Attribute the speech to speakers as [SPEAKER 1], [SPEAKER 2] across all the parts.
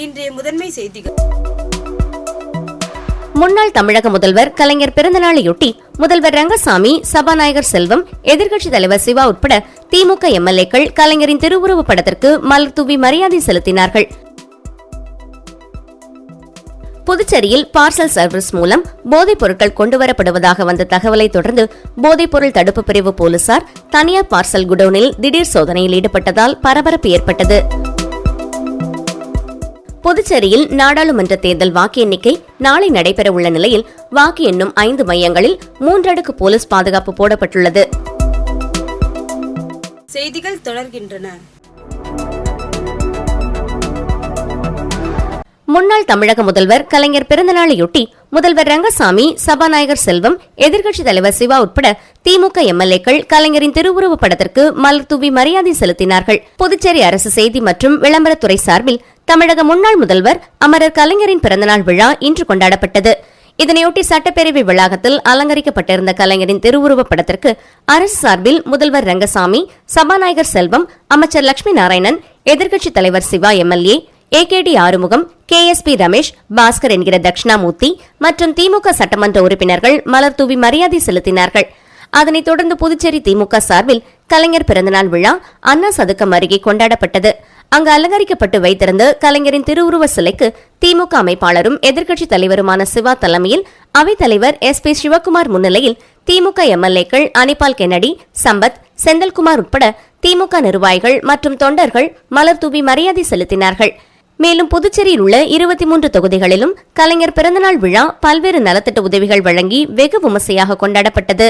[SPEAKER 1] இன்றைய முதன்மை செய்திகள்.
[SPEAKER 2] முன்னாள் தமிழக முதல்வர் கலைஞர் பிறந்தநாளையொட்டி முதல்வர் ரங்கசாமி, சபாநாயகர் செல்வம், எதிர்க்கட்சித் தலைவர் சிவா உட்பட திமுக எம்எல்ஏக்கள் கலைஞரின் திருவுருவப் படத்திற்கு மலர் தூவி மரியாதை செலுத்தினார்கள். புதுச்சேரியில் பார்சல் சர்வீஸ் மூலம் போதைப் பொருட்கள் கொண்டுவரப்படுவதாக வந்த தகவலை தொடர்ந்து போதைப் பொருள் தடுப்பு பிரிவு போலீசார் தனியார் பார்சல் குடோனில் திடீர் சோதனையில் ஈடுபட்டதால் பரபரப்பு ஏற்பட்டது. புதுச்சேரியில் நாடாளுமன்ற தேர்தல் வாக்கு எண்ணிக்கை நாளை நடைபெறவுள்ள நிலையில் வாக்கு எண்ணும் 5 மையங்களில் 3 அடுக்கு போலீஸ் பாதுகாப்பு போடப்பட்டுள்ளது.
[SPEAKER 1] செய்திகள் தொடர்கின்றன.
[SPEAKER 2] முன்னாள் தமிழக முதல்வர் கலைஞர் பிறந்தநாளையொட்டி முதல்வர் ரங்கசாமி, சபாநாயகர் செல்வம், எதிர்க்கட்சித் தலைவர் சிவா உட்பட திமுக எம்எல்ஏக்கள் கலைஞரின் திருவுருவப் படத்திற்கு மலர் தூவி மரியாதை செலுத்தினார்கள். புதுச்சேரி அரசு செய்தி மற்றும் விளம்பரத்துறை சார்பில் தமிழக முன்னாள் முதல்வர் அமரர் கலைஞரின் பிறந்தநாள் விழா இன்று கொண்டாடப்பட்டது. இதனையொட்டி சட்டப்பேரவை வளாகத்தில் அலங்கரிக்கப்பட்டிருந்த கலைஞரின் திருவுருவப் படத்திற்கு அரசு சார்பில் முதல்வர் ரங்கசாமி, சபாநாயகர் செல்வம், அமைச்சர் லட்சுமி நாராயணன், எதிர்க்கட்சித் தலைவர் சிவா எம்எல்ஏ, ஏகேடி ஆறுமுகம், கேஎஸ்பி ரமேஷ், பாஸ்கர் என்கிற தட்சிணாமூர்த்தி மற்றும் திமுக சட்டமன்ற உறுப்பினர்கள் மலர் தூவி மரியாதை செலுத்தினார்கள். அதனைத் தொடர்ந்து புதுச்சேரி திமுக சார்பில் கலைஞர் பிறந்தநாள் விழா அண்ணா சதுக்கம் அருகே கொண்டாடப்பட்டது. அங்கு அலங்கரிக்கப்பட்டு வைத்திருந்த கலைஞரின் திருவுருவ சிலைக்கு திமுக அமைப்பாளரும் எதிர்க்கட்சித் தலைவருமான சிவா தலைமையில் அவைத்தலைவர் SP சிவக்குமார் முன்னிலையில் திமுக எம்எல்ஏக்கள் அனிபால் கென்னடி, சம்பத், செந்தில்குமார் உட்பட திமுக நிர்வாகிகள் மற்றும் தொண்டர்கள் மலர் தூவி மரியாதை செலுத்தினார்கள். மேலும் புதுச்சேரியில் உள்ள 23 தொகுதிகளிலும் கலைஞர் பிறந்தநாள் விழா பல்வேறு நலத்திட்ட உதவிகள் வழங்கி வெகு விமர்சையாக கொண்டாடப்பட்டது.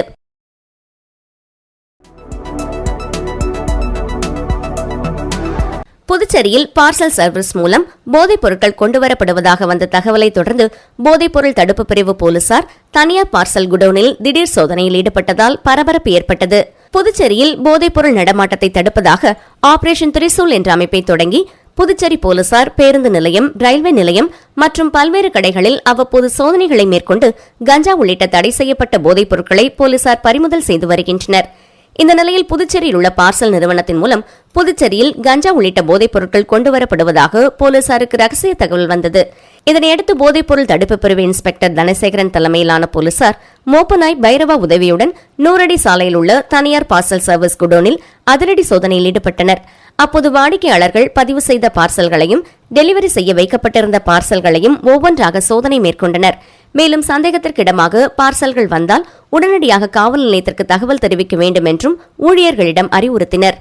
[SPEAKER 2] புதுச்சேரியில் பார்சல் சர்வீஸ் மூலம் போதைப் பொருட்கள் கொண்டுவரப்படுவதாக வந்த தகவலை தொடர்ந்து போதைப் பொருள் தடுப்பு பிரிவு போலீசார் தனியார் பார்சல் குடோனில் திடீர் சோதனையில் ஈடுபட்டதால் பரபரப்பு ஏற்பட்டது. புதுச்சேரியில் போதைப் பொருள் நடமாட்டத்தை தடுப்பதாக ஆபரேஷன் திரிசூல் என்ற அமைப்பை தொடங்கி புதுச்சேரி போலீசார் பேருந்து நிலையம், ரயில்வே நிலையம் மற்றும் பல்வேறு கடைகளில் அவ்வப்போது சோதனைகளை மேற்கொண்டு கஞ்சா உள்ளிட்ட தடை செய்யப்பட்ட போதைப் பொருட்களை போலீசார் பறிமுதல் செய்து வருகின்றனர். இந்த நிலையில் புதுச்சேரியில் உள்ள பார்சல் நிறுவனத்தின் மூலம் புதுச்சேரியில் கஞ்சா உள்ளிட்ட போதைப் பொருட்கள் கொண்டுவரப்படுவதாக போலீசாருக்கு ரகசிய தகவல் வந்தது. இதனையடுத்து போதைப் பொருள் தடுப்பு பிரிவு இன்ஸ்பெக்டர் தனசேகரன் தலைமையிலான போலீசார் மோப்பநாய் பைரவா உதவியுடன் 100 அடி சாலையில் உள்ள தனியார் பார்சல் சர்வீஸ் குடோனில் அதிரடி சோதனையில் ஈடுபட்டனர். அப்போது வாடிக்கையாளர்கள் பதிவு செய்த பார்சல்களையும் டெலிவரி செய்ய வைக்கப்பட்டிருந்த பார்சல்களையும் ஒவ்வொன்றாக சோதனை மேற்கொண்டனர். மேலும் சந்தேகத்திற்கிடமாக பார்சல்கள் வந்தால் உடனடியாக காவல் நிலையத்திற்கு தகவல் தெரிவிக்க வேண்டும் என்றும் ஊழியர்களிடம் அறிவுறுத்தினர்.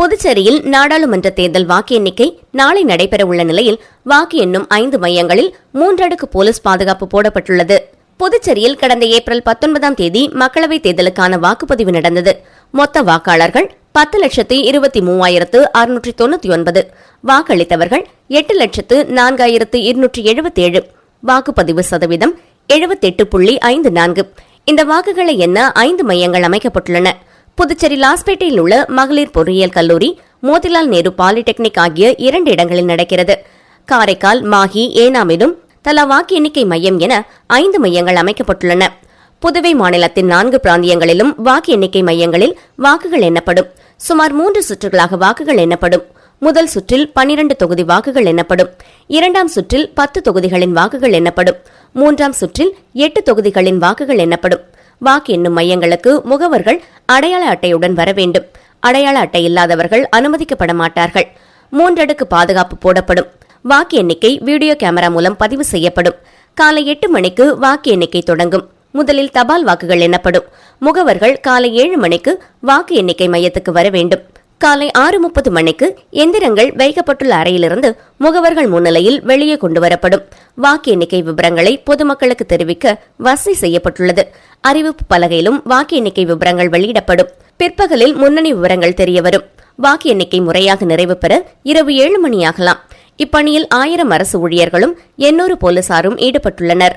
[SPEAKER 2] புதுச்சேரியில் நாடாளுமன்ற தேர்தல் வாக்கு எண்ணிக்கை நாளை நடைபெறவுள்ள நிலையில் வாக்கு எண்ணும் 5 மையங்களில் 3 அடுக்கு போலீஸ் பாதுகாப்பு போடப்பட்டுள்ளது. புதுச்சேரியில் கடந்த ஏப்ரல் 19ஆம் தேதி மக்களவைத் தேர்தலுக்கான வாக்குப்பதிவு நடந்தது. மொத்த வாக்காளர்கள் 10,23,699. வாக்களித்தவர்கள் 8,04,277. வாக்குப்பதிவு சதவீதம் 78.54. இந்த வாக்குகளை எண்ண 5 மையங்கள் அமைக்கப்பட்டுள்ளன. புதுச்சேரி லாஸ்பேட்டையில் உள்ள மகளிர் பொறியியல் கல்லூரி, மோதிலால் நேரு பாலிடெக்னிக் ஆகிய 2 இடங்களில் நடக்கிறது. காரைக்கால், மாஹி, ஏனாமிலும் தலா வாக்கு எண்ணிக்கை மையம் என 5 மையங்கள் அமைக்கப்பட்டுள்ளன. புதுவை மாநிலத்தின் 4 பிராந்தியங்களிலும் வாக்கு எண்ணிக்கை மையங்களில் வாக்குகள் எண்ணப்படும். சுமார் 3 சுற்றுகளாக வாக்குகள் எண்ணப்படும். முதல் சுற்றில் 12 தொகுதி வாக்குகள் எண்ணப்படும். 2ஆம் சுற்றில் 10 தொகுதிகளின் வாக்குகள் எண்ணப்படும். 3ஆம் சுற்றில் 8 தொகுதிகளின் வாக்குகள் எண்ணப்படும். வாக்கு எண்ணும் மையங்களுக்கு முகவர்கள் அடையாள அட்டையுடன் வர வேண்டும். அடையாள அட்டை இல்லாதவர்கள் அனுமதிக்கப்பட மாட்டார்கள். 3 அடுக்கு பாதுகாப்பு போடப்படும். வாக்கு எண்ணிக்கை வீடியோ கேமரா மூலம் பதிவு செய்யப்படும். காலை 8 மணிக்கு வாக்கு எண்ணிக்கை தொடங்கும். முதலில் தபால் வாக்குகள் எண்ணப்படும். முகவர்கள் காலை 7 மணிக்கு வாக்கு எண்ணிக்கை மையத்துக்கு வர வேண்டும். காலை 6:30 மணிக்கு எந்திரங்கள் வைக்கப்பட்டுள்ள அறையிலிருந்து முகவர்கள் முன்னிலையில் வெளியே கொண்டுவரப்படும். வாக்கு எண்ணிக்கை விவரங்களை பொதுமக்களுக்கு தெரிவிக்க வசதி செய்யப்பட்டுள்ளது. அறிவிப்பு பலகையிலும் வாக்கு எண்ணிக்கை விவரங்கள் வெளியிடப்படும். பிற்பகலில் முன்னணி விவரங்கள் தெரியவரும். வாக்கு எண்ணிக்கை முறையாக நிறைவு பெற இரவு 7 மணியாகலாம். இப்பணியில் 1000 அரசு ஊழியர்களும் 800 போலீசாரும் ஈடுபட்டுள்ளனர்.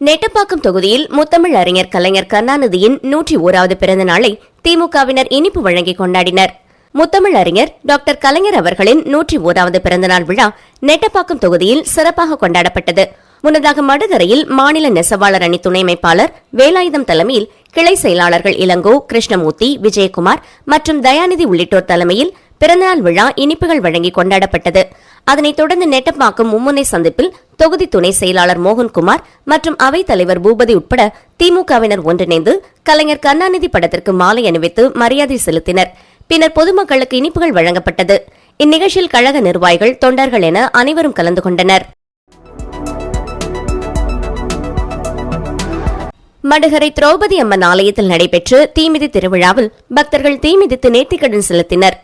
[SPEAKER 2] நெட்டப்பாக்கம் தொகுதியில் முத்தமிழ் அறிஞர் கலைஞர் கருணாநிதியின் 101வது பிறந்த நாளை திமுகவினர் இனிப்பு வழங்கி கொண்டாடினர். முத்தமிழ் அறிஞர் டாக்டர் கலைஞர் அவர்களின் 101வது பிறந்தநாள் விழா நெட்டப்பாக்கம் தொகுதியில் சிறப்பாக கொண்டாடப்பட்டது. முன்னதாக மடுகரையில் மாநில நெசவாளர் அணி துணை அமைப்பாளர் வேலாயுதம் தலைமையில் கிளை செயலாளர்கள் இளங்கோ, கிருஷ்ணமூர்த்தி, விஜயகுமார் மற்றும் தயாநிதி உள்ளிட்டோர் தலைமையில் பிறந்தநாள் விழா இனிப்புகள் வழங்கி கொண்டாடப்பட்டது. அதனைத் தொடர்ந்து நெட்டப்பாக்கம் மும்முனை சந்திப்பில் தொகுதி துணை செயலாளர் மோகன்குமார் மற்றும் அவைத் தலைவர் பூபதி உட்பட திமுகவினர் ஒன்றிணைந்து கலைஞர் கருணாநிதி படத்திற்கு மாலை அணிவித்து மரியாதை செலுத்தினர். பின்னர் பொதுமக்களுக்கு இனிப்புகள் வழங்கப்பட்டது. இந்நிகழ்ச்சியில் கழக நிர்வாகிகள், தொண்டர்கள் என அனைவரும் கலந்து கொண்டனர். மடுகரை திரௌபதி அம்மன் ஆலயத்தில் நடைபெற்ற தீமிதி திருவிழாவில் பக்தர்கள் தீமிதித்து நேர்த்திக்கடன் செலுத்தினர்.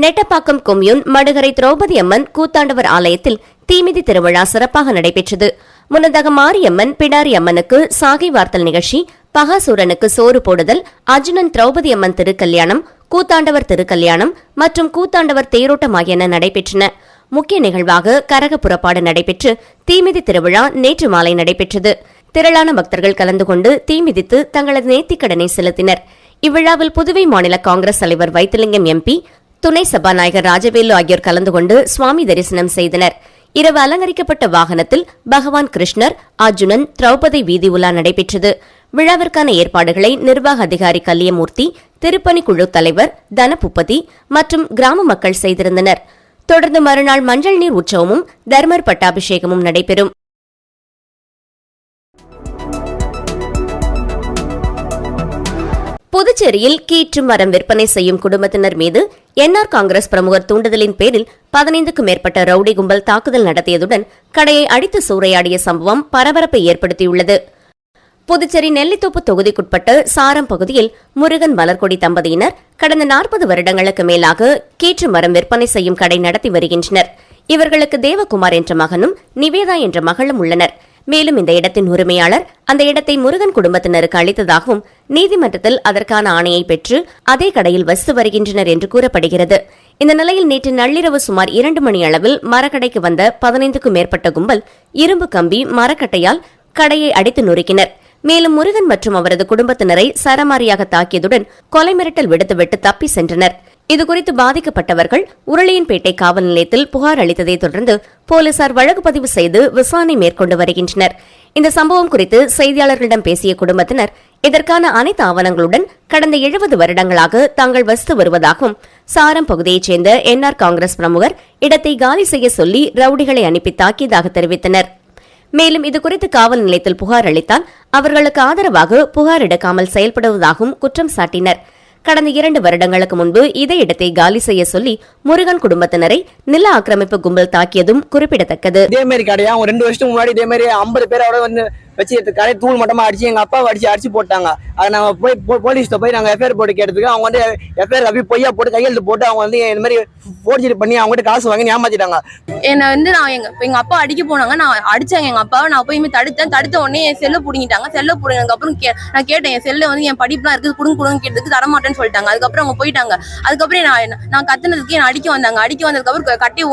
[SPEAKER 2] நெட்டப்பாக்கம் கொம்யூன் மடுகரை திரௌபதி அம்மன் கூத்தாண்டவர் ஆலயத்தில் தீமிதி திருவிழா சிறப்பாக நடைபெற்றது. முன்னதாக மாரியம்மன், பிடாரி அம்மனுக்கு சாகை வார்த்தல் நிகழ்ச்சி, பகாசூரனுக்கு சோறு போடுதல், அர்ஜுனன் திரௌபதி அம்மன் திருக்கல்யாணம், கூத்தாண்டவர் திருக்கல்யாணம் மற்றும் கூத்தாண்டவர் தேரோட்டம் ஆகியன நடைபெற்றன. முக்கிய நிகழ்வாக கரக புறப்பாடு நடைபெற்று தீமிதி திருவிழா நேற்று மாலை நடைபெற்றது. திரளான பக்தர்கள் கலந்து கொண்டு தீமிதித்து தங்களது நேர்த்திக்கடனை செலுத்தினர். இவ்விழாவில் புதுவை மாநில காங்கிரஸ் தலைவர் வைத்திலிங்கம் எம்பி, துணை சபாநாயகர் ராஜவேலு ஆகியோர் கலந்து கொண்டு சுவாமி தரிசனம் செய்தனர். இரவு அலங்கரிக்கப்பட்ட வாகனத்தில் பகவான் கிருஷ்ணர், அர்ஜுனன், திரௌபதி வீதி உலா நடைபெற்றது. விழாவிற்கான ஏற்பாடுகளை நிர்வாக அதிகாரி கல்லியமூர்த்தி, திருப்பணிக்குழு தலைவர் தனபுப்பதி மற்றும் கிராம மக்கள் செய்திருந்தனர். தொடர்ந்து மறுநாள் மஞ்சள் நீர் உற்சவமும் தர்மர் பட்டாபிஷேகமும் நடைபெறும். புதுச்சேரியில் கீற்று மரம் விற்பனை செய்யும் குடும்பத்தினர் மீது என்ஆர் காங்கிரஸ் பிரமுகர் தூண்டுதலின் பேரில் 15க்கும் மேற்பட்ட ரவுடி கும்பல் தாக்குதல் நடத்தியதுடன் கடையை அடித்து சூறையாடிய சம்பவம் பரபரப்பை ஏற்படுத்தியுள்ளது. புதுச்சேரி நெல்லித்தோப்பு தொகுதிக்குட்பட்ட சாரம் பகுதியில் முருகன் மலர்கொடி தம்பதியினர் கடந்த 40 வருடங்களுக்கு மேலாக கீற்று மரம் விற்பனை செய்யும் கடை நடத்தி வருகின்றனர். இவர்களுக்கு தேவகுமார் என்ற மகனும் நிவேதா என்ற மகளும் உள்ளனர். மேலும் இந்த இடத்தின் உரிமையாளர் அந்த இடத்தை முருகன் குடும்பத்தினருக்கு அளித்ததாகவும் நீதிமன்றத்தில் அதற்கான ஆணையை பெற்று அதே கடையில் வசித்து வருகின்றனர் என்று கூறப்படுகிறது. இந்த நிலையில் நேற்று நள்ளிரவு சுமார் 2 மணி அளவில் மரக்கடைக்கு வந்த 15க்கும் மேற்பட்ட கும்பல் இரும்பு கம்பி, மரக்கட்டையால் கடையை அடித்து நொறுக்கினர். மேலும் முருகன் மற்றும் அவரது குடும்பத்தினரை சரமாரியாக தாக்கியதுடன் கொலை மிரட்டல் விடுத்துவிட்டு தப்பி சென்றனர். இதுகுறித்து பாதிக்கப்பட்டவர்கள் உருளையன்பேட்டை காவல் நிலையத்தில் புகார் அளித்ததை தொடர்ந்து போலீசார் வழக்கு பதிவு செய்து விசாரணை மேற்கொண்டு வருகின்றனர். இந்த சம்பவம் குறித்து செய்தியாளர்களிடம் பேசிய குடும்பத்தினர் இதற்கான அனைத்து ஆவணங்களுடன் கடந்த 70 வருடங்களாக தாங்கள் வசித்து வருவதாகவும் சாரம் பகுதியைச் சேர்ந்த என்ஆர் காங்கிரஸ் பிரமுகர் இடத்தை காலி செய்ய சொல்லி ரவுடிகளை அனுப்பி தாக்கியதாக தெரிவித்தனர். மேலும் இதுகுறித்து காவல் நிலையத்தில் புகார் அளித்தால் அவர்களுக்கு ஆதரவாக புகார் எடுக்காமல் செயல்படுவதாகவும் குற்றம் சாட்டினர். கடந்த 2 வருடங்களுக்கு முன்பு இதே இடத்தை காலி செய்ய சொல்லி முருகன் குடும்பத்தினரை நில ஆக்கிரமிப்பு கும்பல் தாக்கியதும் குறிப்பிடத்தக்கது.
[SPEAKER 3] இதேமாரி கடையா 2 வருஷத்துக்கு முன்னாடி இதேமாரி 50 பேரோட வந்து வச்சு கடை தூள் மட்டமா அடிச்சு எங்க அப்பாவை அடிச்சு போட்டாங்க. அதை நாங்க போய் போலீஸ்ல போய் நாங்க எஃப்ஐஆர் போட்டு கேட்டதுக்கு அவங்க வந்து எஃப்ஐஆர் அப்படி பொய்யா போட்டு கையெழுத்து போட்டு அவங்க வந்து இந்த மாதிரி போர்ஜரி பண்ணி அவங்ககிட்ட காசு வாங்கி ஏமாத்திட்டாங்க.
[SPEAKER 4] என்னை வந்து நான் எங்க அப்பா அடிக்க போனாங்க. நான் அடிச்சாங்க எங்க அப்பாவை. நான் போய் தடுத்த உடனே என் செல்ல புடிங்கிட்டாங்க. செல்ல புடிங்கினதுக்கு அப்புறம் நான் கேட்டேன், என் செல்ல வந்து என் படிப்புலாம் இருக்குது, குடுங்க கேட்டதுக்கு தரமாட்டேன்னு சொல்லிட்டாங்க. அதுக்கப்புறம் அவங்க போயிட்டாங்க. அதுக்கப்புறம் நான் கத்துனதுக்கு என்ன அடிக்க வந்ததுக்கு அப்புறம் கட்டையை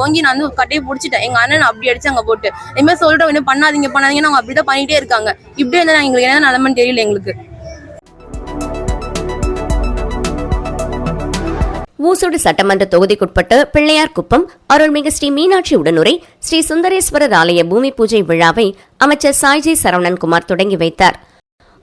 [SPEAKER 4] ஓங்கி நான் வந்து கட்டையை பிடிச்சிட்டேன். எங்க அண்ணன் அப்படி அடிச்சாங்க போட்டு. இனிமேல் சொல்றோம் என்ன பண்ணாதீங்க அவங்க அப்படிதான் பண்ணிட்டே இருக்காங்க. இப்படியே இருந்தா எங்களுக்கு என்ன நிலைமைன்னு தெரியல எங்களுக்கு.
[SPEAKER 2] ஊசுடு சட்டமன்ற தொகுதிக்குட்பட்ட பிள்ளையார்குப்பம் அருள்மிகு ஸ்ரீ மீனாட்சி உடனுரை ஸ்ரீ சுந்தரேஸ்வரர் ஆலய பூமி பூஜை விழாவை அமைச்சர் சாய்ஜி சரவணன்குமார் தொடங்கி வைத்தார்.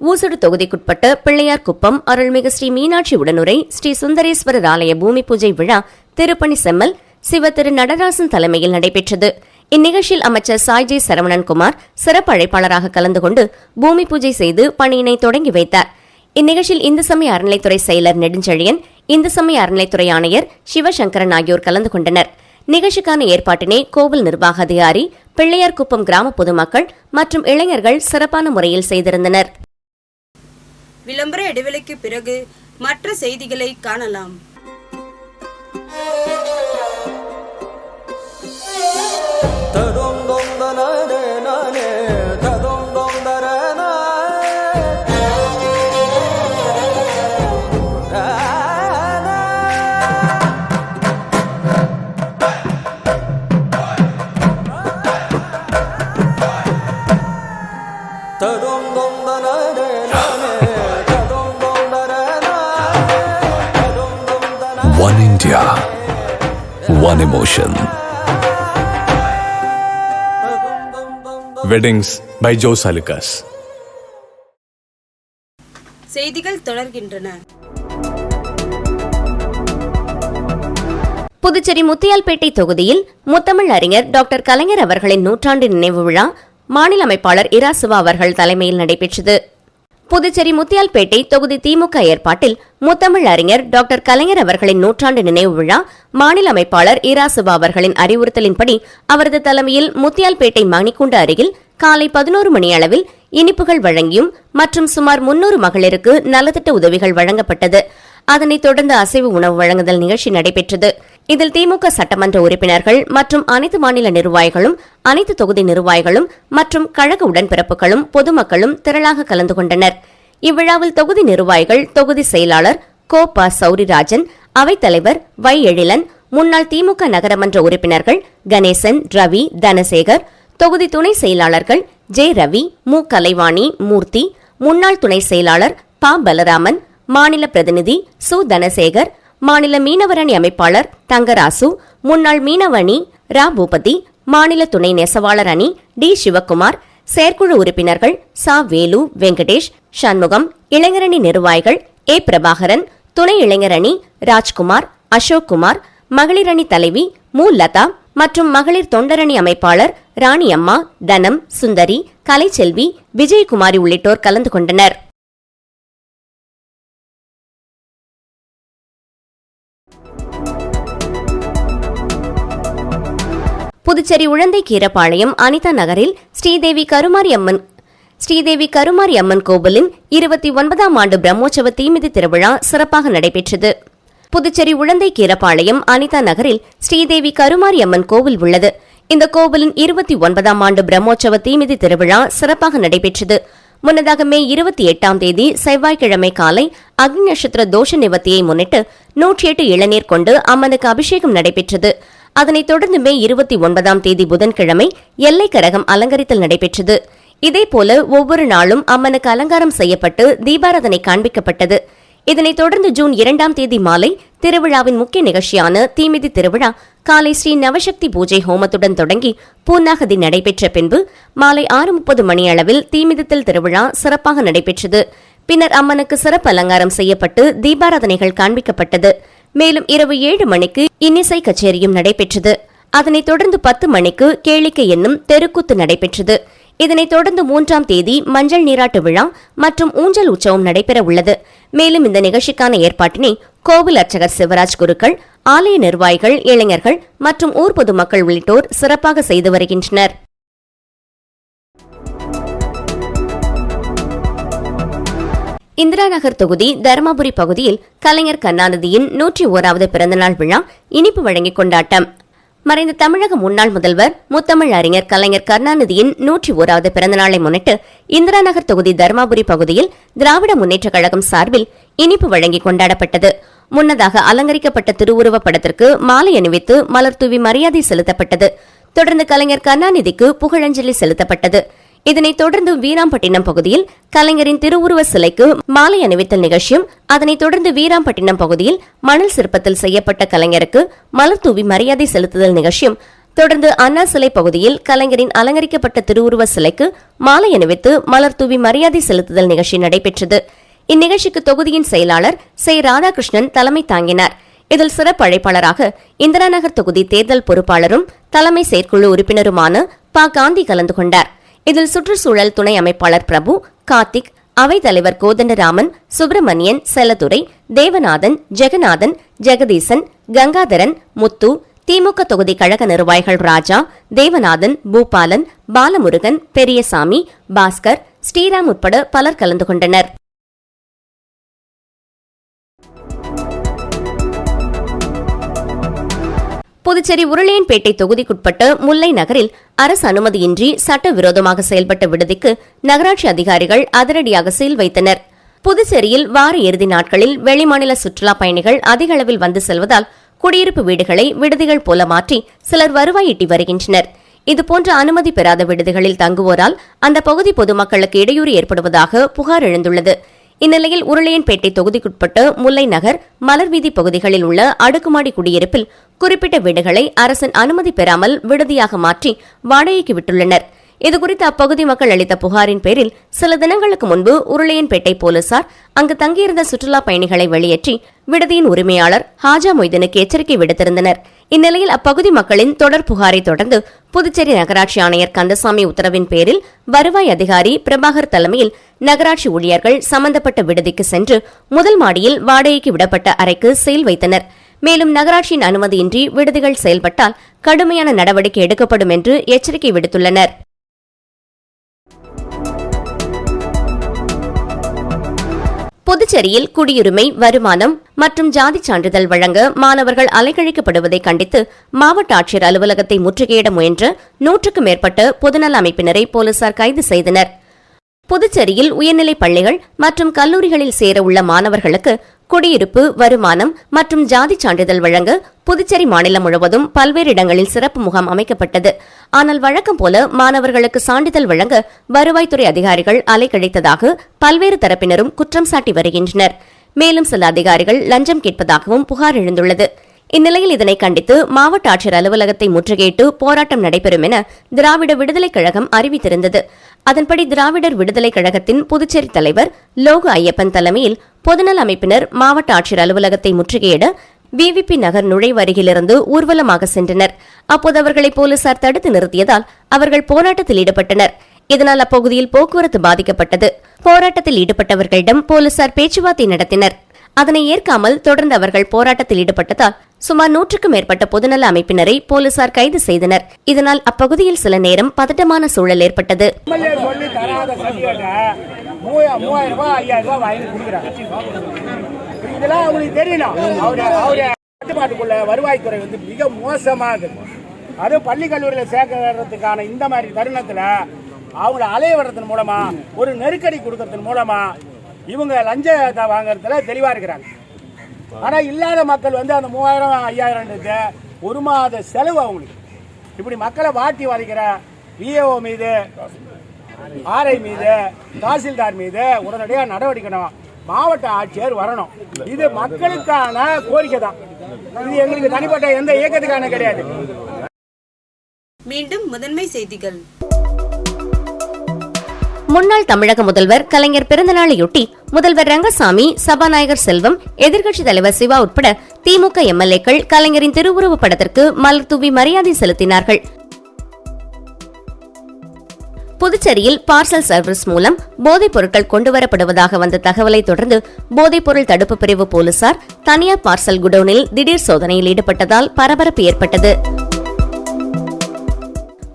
[SPEAKER 2] ஊசுடு தொகுதிக்குட்பட்ட பிள்ளையார்குப்பம் அருள்மிகு ஸ்ரீ மீனாட்சி உடனுரை ஸ்ரீ சுந்தரேஸ்வரர் ஆலய பூமி பூஜை விழா திருப்பணி செம்மல் சிவ திரு நடராசன் தலைமையில் நடைபெற்றது. இந்நிகழ்ச்சியில் அமைச்சர் சாய்ஜி சரவணன்குமார் சிறப்பு அழைப்பாளராக கலந்து கொண்டு பூமி பூஜை செய்து பணியினை தொடங்கி வைத்தார். இந்நிகழ்ச்சியில் இந்து சமய அறநிலைத்துறை செயலர் நெடுஞ்செழியன், இந்து சமய அறநிலைத்துறை ஆணையர் சிவசங்கரன் ஆகியோர் கலந்து கொண்டனர். நிகழ்ச்சிக்கான ஏற்பாட்டினை கோவில் நிர்வாக அதிகாரி, பிள்ளையார்குப்பம் கிராம பொதுமக்கள் மற்றும் இளைஞர்கள் சிறப்பான முறையில் செய்திருந்தனர்.
[SPEAKER 1] விளம்பர இடைவெளிக்கு பிறகு மற்ற செய்திகளை காணலாம்.
[SPEAKER 5] One India, one emotion. Weddings by Joe Salikas.
[SPEAKER 1] செய்திகள் தொடர்கின்றன.
[SPEAKER 2] புதுச்சேரி முத்தியால்பேட்டை தொகுதியில் முத்தமிழ் அறிஞர் டாக்டர் கலைஞர் அவர்களின் நூற்றாண்டு நினைவு விழா மாநில அமைப்பாளர் இரா சிவா அவர்கள் தலைமையில் நடைபெற்றது. புதுச்சேரி முத்தியால்பேட்டை தொகுதி திமுக ஏற்பாட்டில் முத்தமிழ் அறிஞர் டாக்டர் கலைஞர் அவர்களின் நூற்றாண்டு நினைவு விழா மாநில அமைப்பாளர் இரா சிவா அவர்களின் அறிவுறுத்தலின்படி அவரது தலைமையில் முத்தியால்பேட்டை மணிக்கூண்டு அருகில் காலை 11 மணி அளவில் இனிப்புகள் வழங்கியும் மற்றும் சுமார் 300 மகளிருக்கு நலத்திட்ட உதவிகள் வழங்கப்பட்டது. அதனைத் தொடர்ந்து அசைவ உணவு வழங்குதல் நிகழ்ச்சி நடைபெற்றது. இதில் திமுக சட்டமன்ற உறுப்பினர்கள் மற்றும் அனைத்து மாநில நிர்வாகிகளும் அனைத்து தொகுதி நிர்வாகிகளும் மற்றும் கழக உடன்பிறப்புகளும் பொதுமக்களும் திரளாக கலந்து கொண்டனர். இவ்விழாவில் தொகுதி நிர்வாகிகள், தொகுதி செயலாளர் கோ ப சௌரிராஜன், அவைத்தலைவர் வை எழிலன், முன்னாள் திமுக நகரமன்ற உறுப்பினர்கள் கணேசன், ரவி, தனசேகர், தொகுதி துணை செயலாளர்கள் ஜே ரவி, மு கலைவாணி, மூர்த்தி, முன்னாள் துணை செயலாளர் ப பலராமன், மாநில பிரதிநிதி சு தனசேகர், மாநில மீனவரணி அமைப்பாளர் தங்கராசு, முன்னாள் மீனவணி ரா பூபதி, மாநில துணை நெசவாளர் அணி டி சிவக்குமார், செயற்குழு உறுப்பினர்கள் சா வேலு, வெங்கடேஷ், சண்முகம், இளைஞரணி நிர்வாகிகள் ஏ பிரபாகரன், துணை இளைஞரணி ராஜ்குமார், அசோக் குமார், மகளிரணி தலைவி மு லதா மற்றும் மகளிர் தொண்டரணி அமைப்பாளர் ராணியம்மா, தனம், சுந்தரி, கலைச்செல்வி, விஜயகுமாரி உள்ளிட்டோர் கலந்து கொண்டனர். புதுச்சேரி உழந்தை கீரப்பாளையம் அனிதா நகரில் ஸ்ரீதேவி கருமாரி அம்மன் கோவிலின் 29ஆம் ஆண்டு பிரம்மோற்சவ தீமிதி திருவிழா சிறப்பாக நடைபெற்றது. புதுச்சேரி உழந்தை கீரப்பாளையம் அனிதா நகரில் ஸ்ரீதேவி கருமாரி அம்மன் கோவில் உள்ளது. இந்த கோவிலின் 29ஆம் ஆண்டு பிரம்மோற்சவ தீமிதி திருவிழா சிறப்பாக நடைபெற்றது. முன்னதாக மே 28ஆம் தேதி செவ்வாய்க்கிழமை காலை அக்னி நட்சத்திர தோஷ நிவர்த்தியை முன்னிட்டு 108 இளநீர் கொண்டு அம்மனுக்கு அபிஷேகம் நடைபெற்றது. அதனைத் தொடர்ந்து மே 29ஆம் தேதி புதன்கிழமை எல்லை கரகம் அலங்கரித்தல் நடைபெற்றது. இதேபோல ஒவ்வொரு நாளும் அம்மனுக்கு அலங்காரம் செய்யப்பட்டு தீபாராதனை காண்பிக்கப்பட்டது. இதனைத் தொடர்ந்து ஜூன் 2ஆம் தேதி மாலை திருவிழாவின் முக்கிய நிகழ்ச்சியான தீமிதி திருவிழா காலை ஸ்ரீ நவசக்தி பூஜை ஹோமத்துடன் தொடங்கி பூர்ணாகதி நடைபெற்ற பின்பு மாலை 6:30 மணியளவில் தீமிதித்தல் திருவிழா சிறப்பாக நடைபெற்றது. பின்னர் அம்மனுக்கு சிறப்பு அலங்காரம் செய்யப்பட்டு தீபாராதனைகள் காண்பிக்கப்பட்டது. மேலும் இரவு 7 மணிக்கு இன்னிசை கச்சேரியும் நடைபெற்றது. அதனைத் தொடர்ந்து 10 மணிக்கு கேளிக்கை என்னும் தெருக்கூத்து நடைபெற்றது. இதனைத் தொடர்ந்து 3ஆம் தேதி மஞ்சள் நீராட்டு விழா மற்றும் ஊஞ்சல் உற்சவம் நடைபெற உள்ளது. மேலும் இந்த நிகழ்ச்சிக்கான ஏற்பாட்டினை கோவில் அர்ச்சகர் சிவராஜ் குருக்கள், ஆலய நிர்வாகிகள், இளைஞர்கள் மற்றும் ஊர் பொதுமக்கள் உள்ளிட்டோர் சிறப்பாக செய்து வருகின்றனர். இந்திரா நகர் தொகுதி தருமபுரி பகுதியில் கலைஞர் கருணாநிதியின் 101வது பிறந்தநாள் விழா இனிப்பு வழங்கி கொண்டாட்டம். மறைந்த தமிழக முன்னாள் முதல்வர் முத்தமிழ் அறிஞர் கலைஞர் கருணாநிதியின் 101வது பிறந்தநாளை முன்னிட்டு இந்திரா நகர் தொகுதி தருமபுரி பகுதியில் திராவிட முன்னேற்றக் கழகம் சார்பில் இனிப்பு வழங்கி கொண்டாடப்பட்டது. முன்னதாக அலங்கரிக்கப்பட்ட திருவுருவப் படத்திற்கு மாலை அணிவித்து மலர் தூவி மரியாதை செலுத்தப்பட்டது. தொடர்ந்து கலைஞர் கருணாநிதிக்கு புகழஞ்சலி செலுத்தப்பட்டது. இதனைத் தொடர்ந்து வீராம்பட்டினம் பகுதியில் கலைஞரின் திருவுருவ சிலைக்கு மாலை அணிவித்தல் நிகழ்ச்சியும், அதனைத் தொடர்ந்து வீராம்பட்டினம் பகுதியில் மணல் சிற்பத்தில் செய்யப்பட்ட கலைஞருக்கு மலர் தூவி மரியாதை செலுத்துதல் நிகழ்ச்சியும், தொடர்ந்து அண்ணா சிலை பகுதியில் கலைஞரின் அலங்கரிக்கப்பட்ட திருவுருவ சிலைக்கு மாலை அணிவித்து மலர் தூவி மரியாதை செலுத்துதல் நிகழ்ச்சி நடைபெற்றது. இந்நிகழ்ச்சிக்கு தொகுதியின் செயலாளர் சே ராதாகிருஷ்ணன் தலைமை தாங்கினார். இதில் சிறப்பு அழைப்பாளராக இந்திரா நகர் தொகுதி தேர்தல் பொறுப்பாளரும் தலைமை செயற்குழு உறுப்பினருமான ப காந்தி கலந்து கொண்டார். இதில் சுற்றுச்சூழல் துணை அமைப்பாளர் பிரபு, கார்த்திக், அவைத்தலைவர் கோதண்டராமன், சுப்பிரமணியன், செல்லதுரை, தேவநாதன், ஜெகநாதன், ஜெகதீசன், கங்காதரன், முத்து, திமுக தொகுதி கழக நிர்வாகிகள் ராஜா, தேவநாதன், பூபாலன், பாலமுருகன், பெரியசாமி, பாஸ்கர், ஸ்ரீராம் உட்பட பலர் கலந்து கொண்டனர். புதுச்சேரி உருளையன்பேட்டை தொகுதிக்குட்பட்ட முல்லை நகரில் அரசு அனுமதியின்றி சட்டவிரோதமாக செயல்பட்ட விடுதிக்கு நகராட்சி அதிகாரிகள் அதிரடியாக சீல் வைத்தனர். புதுச்சேரியில் வார இறுதி நாட்களில் வெளிமாநில சுற்றுலா பயணிகள் அதிக அளவில் வந்து செல்வதால் குடியிருப்பு வீடுகளை விடுதிகள் போல மாற்றி சிலர் வருவாய் ஈட்டி வருகின்றனர். இதுபோன்ற அனுமதி பெறாத விடுதிகளில் தங்குவோரால் அந்த பகுதி பொதுமக்களுக்கு இடையூறு ஏற்படுவதாக புகார் எழுந்துள்ளது. இந்நிலையில் உருளையன்பேட்டை தொகுதிக்குட்பட்ட முல்லை நகர், மலர்வீதி பகுதிகளில் உள்ள அடுக்குமாடி குடியிருப்பில் குறிப்பிட்ட வீடுகளை அரசின் அனுமதி பெறாமல் விடுதியாக மாற்றி வாடகைக்கு விட்டுள்ளனர். இதுகுறித்து அப்பகுதி மக்கள் அளித்த புகாரின் பேரில் சில தினங்களுக்கு முன்பு உருளையன்பேட்டை போலீசார் அங்கு தங்கியிருந்த சுற்றுலா பயணிகளை வெளியேற்றி விடுதியின் உரிமையாளர் ஹாஜா மொய்தீனுக்கு எச்சரிக்கை விடுத்திருந்தனர். இந்நிலையில் அப்பகுதி மக்களின் தொடர் புகாரை தொடர்ந்து புதுச்சேரி நகராட்சி ஆணையர் கந்தசாமி உத்தரவின் பேரில் வருவாய் அதிகாரி பிரபாகர் தலைமையில் நகராட்சி ஊழியர்கள் சம்பந்தப்பட்ட விடுதிக்கு சென்று முதல் மாடியில் வாடகைக்கு விடப்பட்ட அறைக்கு சீல் வைத்தனர். மேலும் நகராட்சியின் அனுமதியின்றி விடுதிகள் செயல்பட்டால் கடுமையான நடவடிக்கை எடுக்கப்படும் என்று எச்சரிக்கை விடுத்துள்ளனர். புதுச்சேரியில் குடியுரிமை, வருமானம் மற்றும் ஜாதி சான்றிதழ் வழங்க மாணவர்கள் அலைக்கழிக்கப்படுவதை கண்டித்து மாவட்ட ஆட்சியர் அலுவலகத்தை முற்றுகையிட முயன்ற 100க்கும் மேற்பட்ட பொதுநல அமைப்பினரை போலீசார் கைது செய்தனர். புதுச்சேரியில் உயர்நிலைப் பள்ளிகள் மற்றும் கல்லூரிகளில் சேர உள்ள மாணவர்களுக்கு குடியிருப்பு, வருமானம் மற்றும் ஜாதி சான்றிதழ் வழங்க புதுச்சேரி மாநிலம் முழுவதும் பல்வேறு இடங்களில் சிறப்பு முகாம் அமைக்கப்பட்டது. ஆனால் வழக்கம் போல மாணவர்களுக்கு சான்றிதழ் வழங்க வருவாய்த்துறை அதிகாரிகள் அலைக்கழித்ததாக பல்வேறு தரப்பினரும் குற்றம் சாட்டி வருகின்றனர். மேலும் சில அதிகாரிகள் லஞ்சம் கேட்பதாகவும் புகார் எழுந்துள்ளது. இந்நிலையில் இதனை கண்டித்து மாவட்ட ஆட்சியர் அலுவலகத்தை முற்றுகையிட்டு போராட்டம் நடைபெறும் என திராவிட விடுதலைக் கழகம் அறிவித்திருந்தது. அதன்படி திராவிடர் விடுதலைக் கழகத்தின் புதுச்சேரி தலைவர் லோகு ஐயப்பன் தலைமையில் பொதுநல அமைப்பினர் மாவட்ட ஆட்சியர் அலுவலகத்தை முற்றுகையிட விவிபி நகர் நுழைவு அருகிலிருந்து ஊர்வலமாக சென்றனர். அப்போது அவர்களை போலீசார் தடுத்து நிறுத்தியதால் அவர்கள் போராட்டத்தில் ஈடுபட்டனர். இதனால் அப்பகுதியில் போக்குவரத்து பாதிக்கப்பட்டது. போராட்டத்தில் ஈடுபட்டவர்களிடம் போலீசார் பேச்சுவார்த்தை நடத்தினர். அதனை ஏற்காமல் தொடர்ந்து அவர்கள் போராட்டத்தில் ஈடுபட்டதால் சுமார் 100க்கும் மேற்பட்ட பொதுநல அமைப்பினரை போலீசார் கைது செய்தனர். இதனால் அப்பகுதியில் சில நேரம் பதட்டமான சூழல் ஏற்பட்டது.
[SPEAKER 6] வருவாய்த்துறை மிக மோசமாக அது பள்ளி கல்லூரியில் சேர்க்கறதுக்கான இந்த மாதிரி தருணத்துல அவங்களை அலைய வர்றதன் மூலமா ஒரு நெருக்கடி கொடுக்கறதன் மூலமா இவங்க லஞ்சத்தை வாங்கறதுல தெளிவா இருக்கிறாங்க. ஆனா இல்லாத மக்கள் அந்த 3000 5000 ஒரு மாத செலவு அவங்களுக்கு. இப்படி மக்களை வாட்டி வதைக்கிற விஏஓ மீது, ஆர்ஐ மீது, தாசில்தார் மீது உடனடியாக நடவடிக்கை மாவட்ட ஆட்சியர் வரணும். இது மக்களுக்கான கோரிக்கை தான். இது எங்களுக்கு தனிப்பட்ட எந்த இயக்கத்துக்கான கிடையாது.
[SPEAKER 1] மீண்டும் முதன்மை செய்திகள்.
[SPEAKER 2] முன்னாள் தமிழக முதல்வர் கலைஞர் பிறந்தநாளையொட்டி முதல்வர் ரங்கசாமி, சபாநாயகர் செல்வம், எதிர்க்கட்சித் தலைவர் சிவா உட்பட திமுக எம்எல்ஏக்கள் கலைஞரின் திருவுருவப் படத்திற்கு மலர் தூவி மரியாதை செலுத்தினார்கள். புதுச்சேரியில் பார்சல் சர்வீஸ் மூலம் போதைப் பொருட்கள் கொண்டுவரப்படுவதாக வந்த தகவலை தொடர்ந்து போதைப் பொருள் தடுப்பு பிரிவு போலீசார் தனியார் பார்சல் குடோனில் திடீர் சோதனையில் ஈடுபட்டதால் பரபரப்பு ஏற்பட்டது.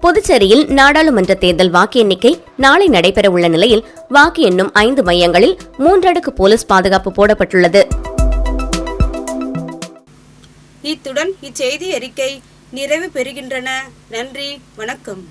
[SPEAKER 2] புதுச்சேரியில் நாடாளுமன்ற தேர்தல் வாக்கு எண்ணிக்கை நாளை நடைபெற உள்ள நிலையில் வாக்கு எண்ணும் 5 மையங்களில் 3 அடுக்கு போலீஸ் பாதுகாப்பு போடப்பட்டுள்ளது.
[SPEAKER 1] இத்துடன் இச்செய்தி அறிக்கை நிறைவு பெறுகின்றன. நன்றி, வணக்கம்.